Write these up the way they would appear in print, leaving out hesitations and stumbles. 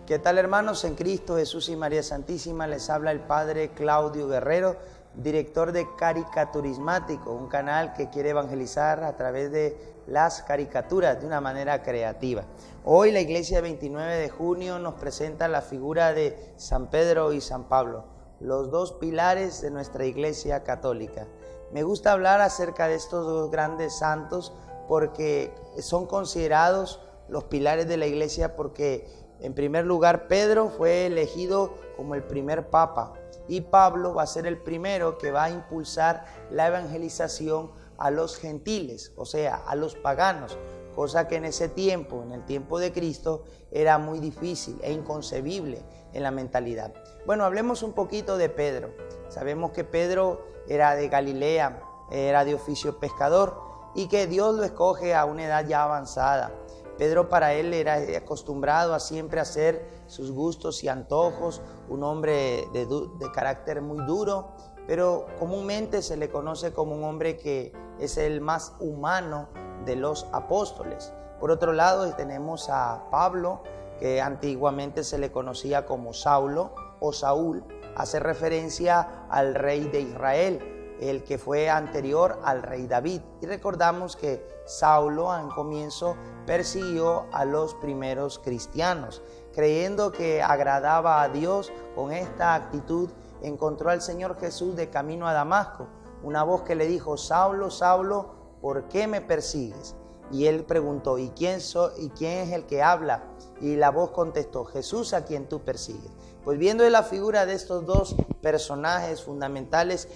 ¿Qué tal, hermanos en Cristo Jesús y María Santísima? Les habla el Padre Claudio Guerrero, director de Caricaturismático, un canal que quiere evangelizar a través de las caricaturas de una manera creativa. Hoy la Iglesia 29 de junio nos presenta la figura de San Pedro y San Pablo, los dos pilares de nuestra Iglesia católica. Me gusta hablar acerca de estos dos grandes santos porque son considerados los pilares de la Iglesia porque en primer lugar, Pedro fue elegido como el primer papa y Pablo va a ser el primero que va a impulsar la evangelización a los gentiles, o sea, a los paganos, cosa que en ese tiempo, en el tiempo de Cristo, era muy difícil e inconcebible en la mentalidad. Bueno, hablemos un poquito de Pedro. Sabemos que Pedro era de Galilea, era de oficio pescador y que Dios lo escoge a una edad ya avanzada. Pedro para él era acostumbrado a siempre hacer sus gustos y antojos, un hombre de carácter muy duro, pero comúnmente se le conoce como un hombre que es el más humano de los apóstoles. Por otro lado tenemos a Pablo, que antiguamente se le conocía como Saulo o Saúl, hace referencia al rey de Israel, el que fue anterior al rey David. Y recordamos que Saulo en comienzo persiguió a los primeros cristianos. Creyendo que agradaba a Dios, con esta actitud encontró al Señor Jesús de camino a Damasco. Una voz que le dijo: Saulo, Saulo, ¿por qué me persigues? Y él preguntó: ¿y quién es el que habla? Y la voz contestó: Jesús, a quien tú persigues. Pues viendo la figura de estos dos personajes fundamentales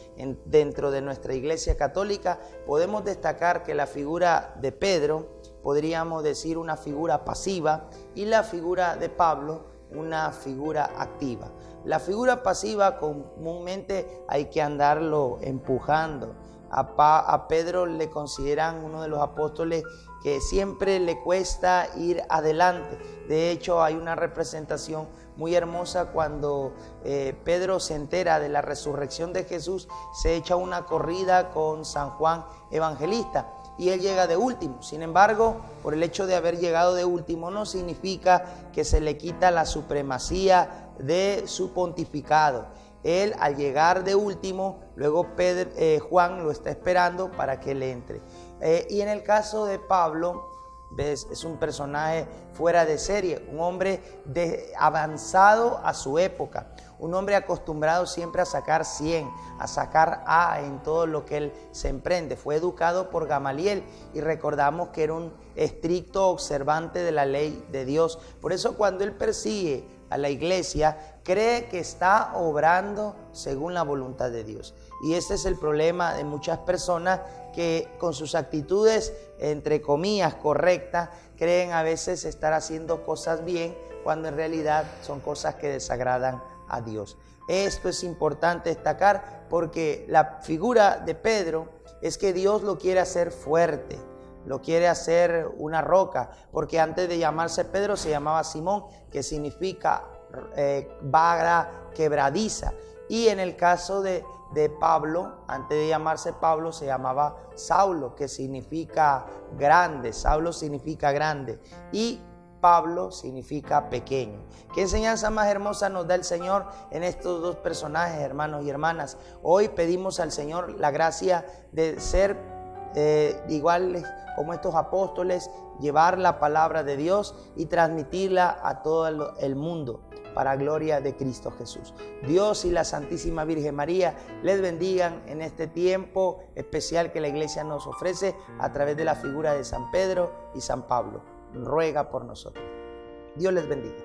dentro de nuestra Iglesia Católica, podemos destacar que la figura de Pedro, podríamos decir una figura pasiva, y la figura de Pablo, una figura activa. La figura pasiva comúnmente hay que andarlo empujando. A Pedro le consideran uno de los apóstoles que siempre le cuesta ir adelante. De hecho, hay una representación muy hermosa cuando Pedro se entera de la resurrección de Jesús, se echa una corrida con San Juan Evangelista y él llega de último. Sin embargo, por el hecho de haber llegado de último no significa que se le quita la supremacía de su pontificado. Él, al llegar de último, luego Juan lo está esperando para que él entre. Y en el caso de Pablo, ¿ves? Es un personaje fuera de serie, un hombre avanzado a su época, un hombre acostumbrado siempre a sacar 100, a sacar A en todo lo que él se emprende. Fue educado por Gamaliel y recordamos que era un estricto observante de la ley de Dios. Por eso cuando él persigue a la iglesia, cree que está obrando según la voluntad de Dios. Y ese es el problema de muchas personas que con sus actitudes, entre comillas, correctas, creen a veces estar haciendo cosas bien, cuando en realidad son cosas que desagradan a Dios. Esto es importante destacar porque la figura de Pedro es que Dios lo quiere hacer fuerte, lo quiere hacer una roca, porque antes de llamarse Pedro se llamaba Simón, que significa vara quebradiza. Y en el caso de Pablo, antes de llamarse Pablo, se llamaba Saulo, que significa grande. Saulo significa grande y Pablo significa pequeño. ¿Qué enseñanza más hermosa nos da el Señor en estos dos personajes, hermanos y hermanas? Hoy pedimos al Señor la gracia de ser iguales como estos apóstoles, llevar la palabra de Dios y transmitirla a todo el mundo para gloria de Cristo Jesús. Dios y la Santísima Virgen María les bendigan en este tiempo especial que la Iglesia nos ofrece a través de la figura de San Pedro y San Pablo. Ruega por nosotros. Dios les bendiga.